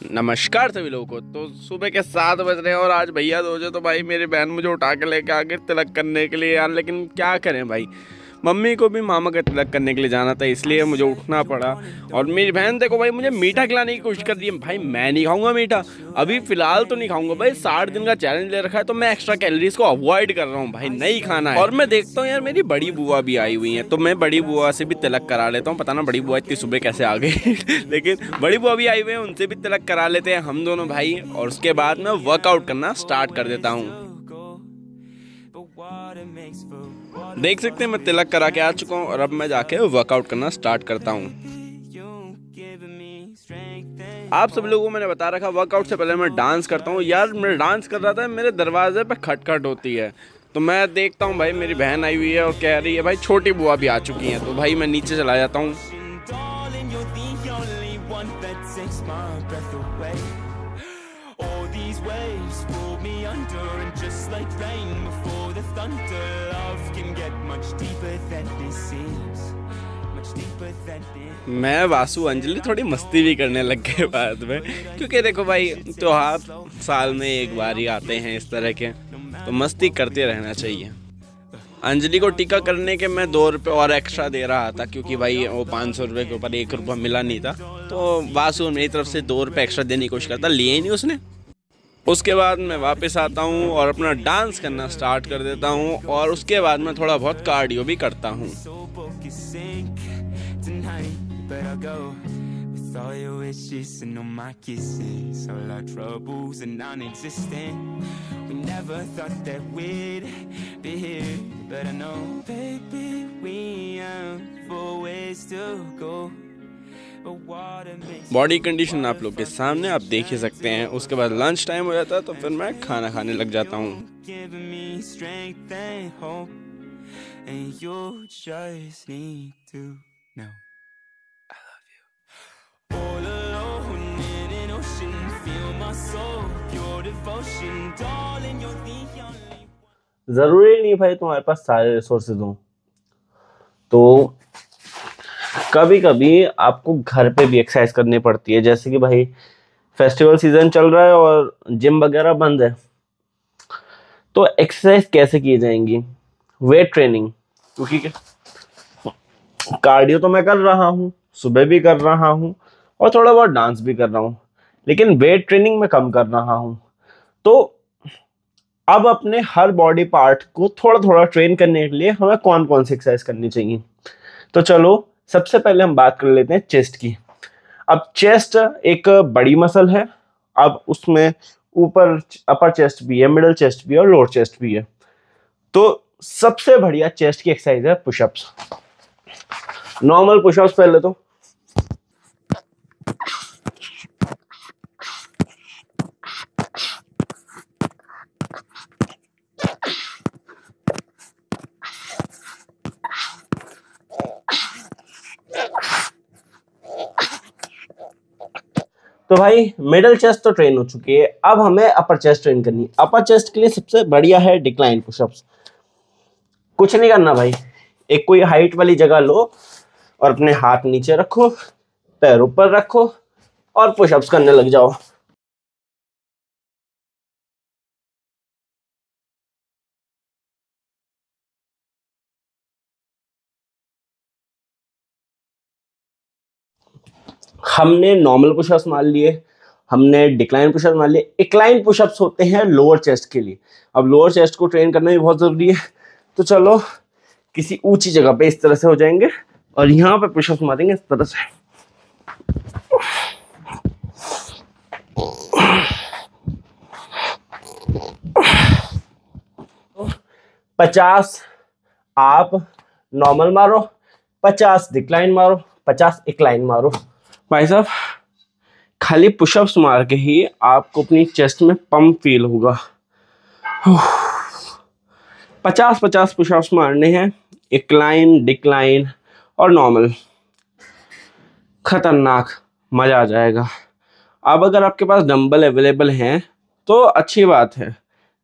नमस्कार सभी लोगों को। तो सुबह के 7 बज रहे हैं और आज भैया दोजे तो भाई मेरी बहन मुझे उठा के लेके आ गई तिलक करने के लिए यार। लेकिन क्या करें भाई, मम्मी को भी मामा का तिलक करने के लिए जाना था इसलिए मुझे उठना पड़ा। और मेरी बहन देखो भाई मुझे मीठा खिलाने की कोशिश कर रही है। भाई मैं नहीं खाऊंगा मीठा, अभी फिलहाल तो नहीं खाऊंगा भाई। 60 दिन का चैलेंज ले रखा है तो मैं एक्स्ट्रा कैलोरीज को अवॉइड कर रहा हूँ भाई, नहीं खाना है। और मैं देखता हूँ यार मेरी बड़ी बुआ भी आई हुई है तो मैं बड़ी बुआ से भी तिलक करा लेता हूँ। पता ना बड़ी बुआ इतनी सुबह कैसे आ गई लेकिन बड़ी बुआ भी आई हुई है, उनसे भी तिलक करा लेते हैं हम दोनों भाई। और उसके बाद मैं वर्कआउट करना स्टार्ट कर देता हूँ। देख सकते हैं मैं तिलक करा के आ चुका हूँ और अब मैं जाके वर्कआउट करना स्टार्ट करता हूँ। आप सब लोगों को मैंने बता रखा वर्कआउट से पहले मैं डांस करता हूँ। यार मैं डांस कर रहा था, मेरे दरवाजे पे खटखट होती है तो मैं देखता हूँ भाई मेरी बहन आई हुई है और कह रही है भाई छोटी बुआ भी आ चुकी है। तो भाई मैं नीचे चला जाता हूँ। मैं वासु अंजलि थोड़ी मस्ती भी करने लग गए बाद में, क्योंकि देखो भाई त्योहार साल में एक बार ही आते हैं इस तरह के, तो मस्ती करते रहना चाहिए। अंजलि को टीका करने के मैं 2 रुपये और एक्स्ट्रा दे रहा था क्योंकि भाई वो 500 रुपये के ऊपर 1 रुपया मिला नहीं था। तो वासु मेरी तरफ से 2 रुपये एक्स्ट्रा देने की कोशिश करता, लिए ही नहीं उसने। उसके बाद मैं वापस आता हूँ और अपना डांस करना स्टार्ट कर देता हूँ और उसके बाद मैं थोड़ा बहुत कार्डियो भी करता हूँ। बॉडी कंडीशन आप लोग के सामने आप देख ही सकते हैं। उसके बाद लंच टाइम हो जाता है तो फिर मैं खाना खाने लग जाता हूँ। जरूरी नहीं भाई तुम्हारे पास सारे रिसोर्सेज हों, तो कभी कभी आपको घर पे भी एक्सरसाइज करनी पड़ती है। जैसे कि भाई फेस्टिवल सीजन चल रहा है और जिम वगैरह बंद है, तो एक्सरसाइज कैसे की जाएंगी? वेट ट्रेनिंग, क्योंकि कार्डियो तो मैं कर रहा हूँ, सुबह भी कर रहा हूँ और थोड़ा बहुत डांस भी कर रहा हूँ, लेकिन वेट ट्रेनिंग मैं कम कर रहा हूँ। तो अब अपने हर बॉडी पार्ट को थोड़ा थोड़ा ट्रेन करने के लिए हमें कौन कौन सी एक्सरसाइज करनी चाहिए? तो चलो सबसे पहले हम बात कर लेते हैं चेस्ट की। अब चेस्ट एक बड़ी मसल है। अब उसमें ऊपर अपर चेस्ट भी है, मिडिल चेस्ट भी है और लोअर चेस्ट भी है। तो सबसे बढ़िया चेस्ट की एक्सरसाइज है पुशअप्स। नॉर्मल पुशअप्स पहले तो भाई मिडिल चेस्ट तो ट्रेन हो चुकी है, अब हमें अपर चेस्ट ट्रेन करनी है। अपर चेस्ट के लिए सबसे बढ़िया है डिक्लाइन पुशअप्स। कुछ नहीं करना भाई, एक कोई हाइट वाली जगह लो और अपने हाथ नीचे रखो, पैर ऊपर रखो और पुशअप्स करने लग जाओ। हमने नॉर्मल पुशअप्स मार लिए, हमने डिक्लाइन पुशअप्स मार लिए। इंक्लाइन पुशअप्स होते हैं लोअर चेस्ट के लिए। अब लोअर चेस्ट को ट्रेन करना भी बहुत जरूरी है, तो चलो किसी ऊंची जगह पे इस तरह से हो जाएंगे और यहाँ पे पुशअप्स मारेंगे इस तरह से। 50 आप नॉर्मल मारो, 50 डिक्लाइन मारो, 50 इंक्लाइन मारो। भाई साहब खाली पुशअप्स मार के ही आपको अपनी चेस्ट में पंप फील होगा। 50-50 पुशअप्स मारने हैं, इंक्लाइन, डिक्लाइन और नॉर्मल। खतरनाक, मजा आ जाएगा। अब अगर आपके पास डंबल अवेलेबल हैं तो अच्छी बात है,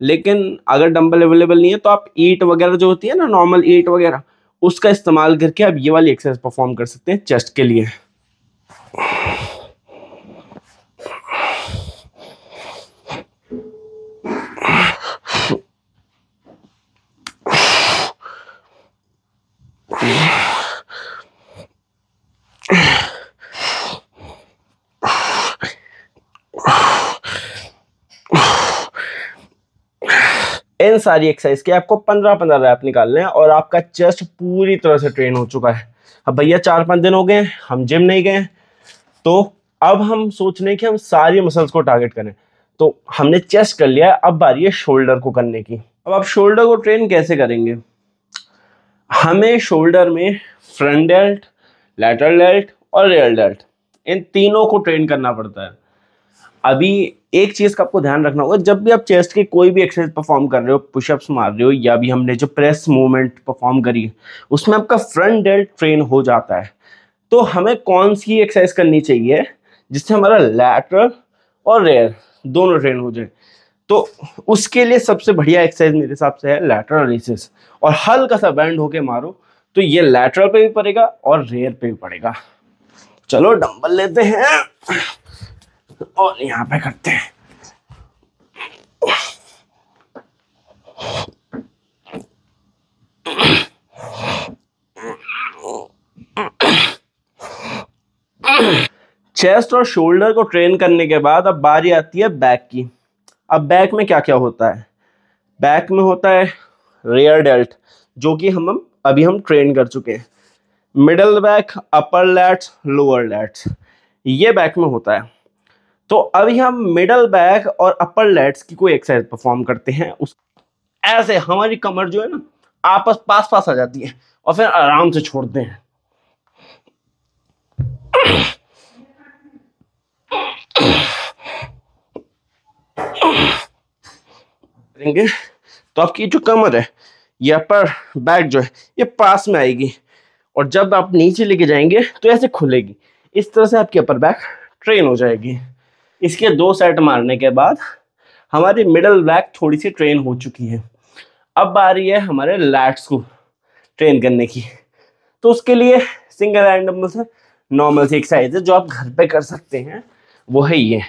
लेकिन अगर डंबल अवेलेबल नहीं है तो आप ईट वगैरह जो होती है ना, नॉर्मल ईट वगैरह, उसका इस्तेमाल करके आप ये वाली एक्सरसाइज परफॉर्म कर सकते हैं चेस्ट के लिए। इन सारी एक्सरसाइज के आपको 15-15 रैप निकालने हैं और आपका चेस्ट पूरी तरह से ट्रेन हो चुका है। अब भैया 4-5 दिन हो गए हम जिम नहीं गए, तो अब हम सोच रहे हैं कि हम सारी मसल्स को टारगेट करें। तो हमने चेस्ट कर लिया है, अब बारी है शोल्डर को करने की। अब आप शोल्डर को ट्रेन कैसे करेंगे? हमें शोल्डर में फ्रंट डेल्ट, लैटरल डेल्ट और रियर डेल्ट, इन तीनों को ट्रेन करना पड़ता है। अभी एक चीज का आपको ध्यान रखना होगा, जब भी आप चेस्ट की कोई भी एक्सरसाइज परफॉर्म कर रहे हो, पुशअप्स मार रहे हो, या भी हमने जो प्रेस मूवमेंट परफॉर्म करी उसमें आपका फ्रंट डेल्ट ट्रेन हो जाता है, तो हमें कौन सी एक्सरसाइज करनी चाहिए जिससे हमारा लैटरल और रेयर दोनों ट्रेन हो जाए? तो उसके लिए सबसे बढ़िया एक्सरसाइज मेरे हिसाब से है लैटरल रेसिस, और हल्का सा बैंड होके मारो तो ये लैटरल पे भी पड़ेगा और रेयर पे भी पड़ेगा। चलो डंबल लेते हैं और यहाँ पे करते हैं। चेस्ट और शोल्डर को ट्रेन करने के बाद अब बारी आती है बैक की। अब बैक में क्या क्या होता है? बैक में होता है रियर डेल्ट, जो कि हम ट्रेन कर चुके हैं। Middle back, upper lats, lower lats, ये बैक में होता है। तो अभी हम मिडल बैक और अपर लैट्स की कोई एक्सरसाइज परफॉर्म करते हैं। उस ऐसे हमारी कमर जो है ना आपस पास पास आ जाती है और फिर आराम से छोड़ते हैं। करेंगे तो आपकी जो कमर है, ये अपर बैक जो है ये पास में आएगी, और जब आप नीचे लेके जाएंगे तो ऐसे खुलेगी। इस तरह से आपकी अपर बैक ट्रेन हो जाएगी। इसके 2 सेट मारने के बाद हमारी मिडल बैक थोड़ी सी ट्रेन हो चुकी है। अब बारी है हमारे लैट्स को ट्रेन करने की। तो उसके लिए सिंगल हैंड डंबल से नॉर्मल सी एक्सरसाइज है जो आप घर पे कर सकते हैं, वो है ये।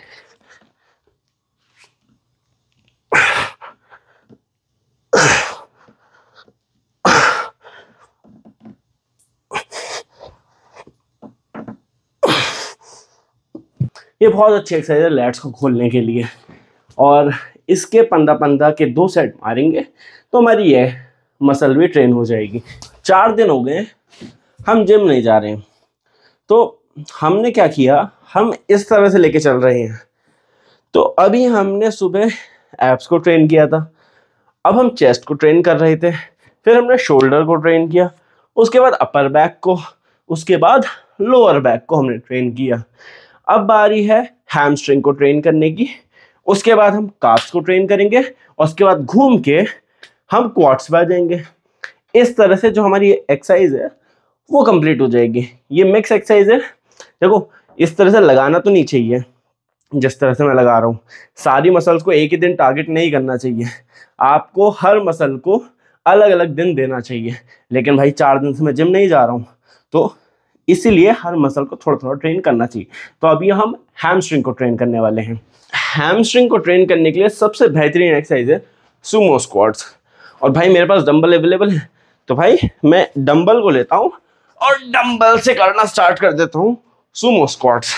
ये बहुत अच्छी एक्सरसाइज है लैट्स को खोलने के लिए, और इसके 15-15 के 2 सेट मारेंगे तो हमारी ये मसल भी ट्रेन हो जाएगी। 4 दिन हो गए हम जिम नहीं जा रहे हैं, तो हमने क्या किया, हम इस तरह से लेके चल रहे हैं। तो अभी हमने सुबह एब्स को ट्रेन किया था, अब हम चेस्ट को ट्रेन कर रहे थे, फिर हमने शोल्डर को ट्रेन किया, उसके बाद अपर बैक को, उसके बाद लोअर बैक को हमने ट्रेन किया। अब बारी है हैमस्ट्रिंग को ट्रेन करने की, उसके बाद हम काफ्स को ट्रेन करेंगे, और उसके बाद घूम के हम क्वाड्स पे आ जाएंगे। इस तरह से जो हमारी एक्सरसाइज है वो कंप्लीट हो जाएगी। ये मिक्स एक्सरसाइज है। देखो इस तरह से लगाना तो नहीं चाहिए जिस तरह से मैं लगा रहा हूँ। सारी मसल्स को एक ही दिन टारगेट नहीं करना चाहिए, आपको हर मसल को अलग अलग दिन देना चाहिए। लेकिन भाई 4 दिन से मैं जिम नहीं जा रहा हूँ, तो इसीलिए हर मसल को थोड़ा थोड़ा ट्रेन करना चाहिए। तो अभी हम हैमस्ट्रिंग को ट्रेन करने वाले हैं। हैमस्ट्रिंग को ट्रेन करने के लिए सबसे बेहतरीन एक्सरसाइज है सुमो स्क्वाट्स। और भाई मेरे पास डंबल अवेलेबल है, तो भाई मैं डंबल को लेता हूँ और डंबल से करना स्टार्ट कर देता हूँ सुमो स्क्वाट्स।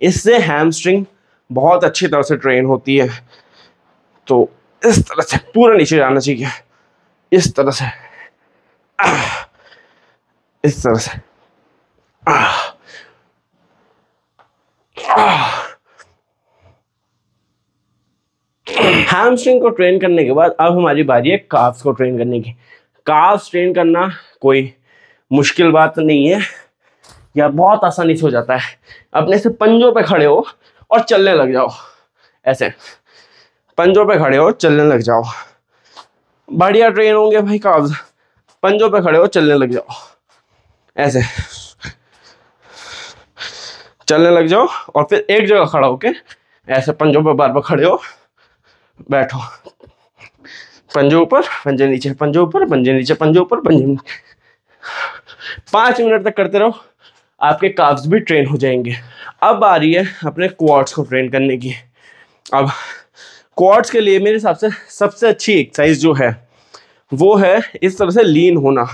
इससे हैमस्ट्रिंग बहुत अच्छी तरह से ट्रेन होती है। तो इस तरह से पूरा नीचे जाना चाहिए, इस तरह से, इस तरह से। हैमस्ट्रिंग को ट्रेन करने के बाद अब हमारी बारी है काफ्स को ट्रेन करने की। काफ्स ट्रेन करना कोई मुश्किल बात नहीं है, या बहुत आसानी से हो जाता है। अपने से पंजों पे खड़े हो और चलने लग जाओ, ऐसे पंजों पे खड़े हो चलने लग जाओ, बढ़िया ट्रेन होंगे भाई काफ्स। पंजों पे खड़े हो चलने लग जाओ, ऐसे चलने लग जाओ, और फिर एक जगह खड़ा होके ऐसे पंजों पे बार बार खड़े हो, बैठो, पंजे ऊपर पंजे नीचे, पंजे ऊपर पंजे नीचे, पंजे ऊपर पंजे नीचे। 5 मिनट तक करते रहो, आपके काफ्स भी ट्रेन हो जाएंगे। अब आ रही है अपने क्वाड्स को ट्रेन करने की। अब क्वाड्स के लिए मेरे हिसाब से सबसे अच्छी एक्सरसाइज जो है वो है इस तरह से लीन होना।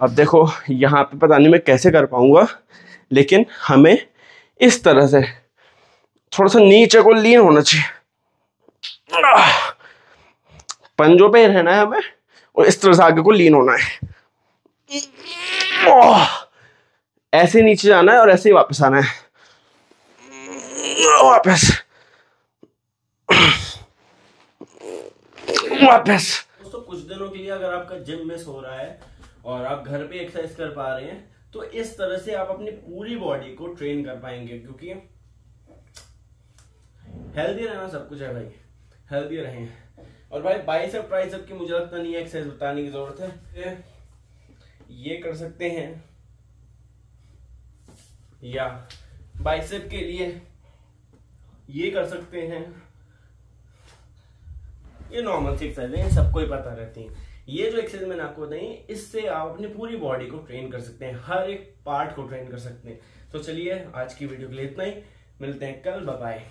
अब देखो यहाँ पे पता नहीं मैं कैसे कर पाऊंगा, लेकिन हमें इस तरह से थोड़ा सा नीचे को लीन होना चाहिए, पंजों पे रहना है हमें और इस तरह से आगे को लीन होना है। ऐसे नीचे जाना है और ऐसे ही वापस आना है, वापस वापस। दोस्तों कुछ दिनों के लिए अगर आपका जिम मिस हो रहा है और आप घर पे एक्सरसाइज कर पा रहे हैं तो इस तरह से आप अपनी पूरी बॉडी को ट्रेन कर पाएंगे, क्योंकि हेल्दी रहना सब कुछ है भाई, हेल्दी रहें। और भाई बाइसेप ट्राइसेप की मुझे लगता नहीं है एक्सरसाइज बताने की जरूरत है, ये कर सकते हैं, या बाइसेप के लिए ये कर सकते हैं। ये नॉर्मल सी एक्सरसाइज है, सबको ही पता रहती है। ये जो एक्सरसाइज मैंने आपको बताई इससे आप अपनी पूरी बॉडी को ट्रेन कर सकते हैं, हर एक पार्ट को ट्रेन कर सकते हैं। तो चलिए आज की वीडियो के लिए इतना ही, मिलते हैं कल, बाय बाय।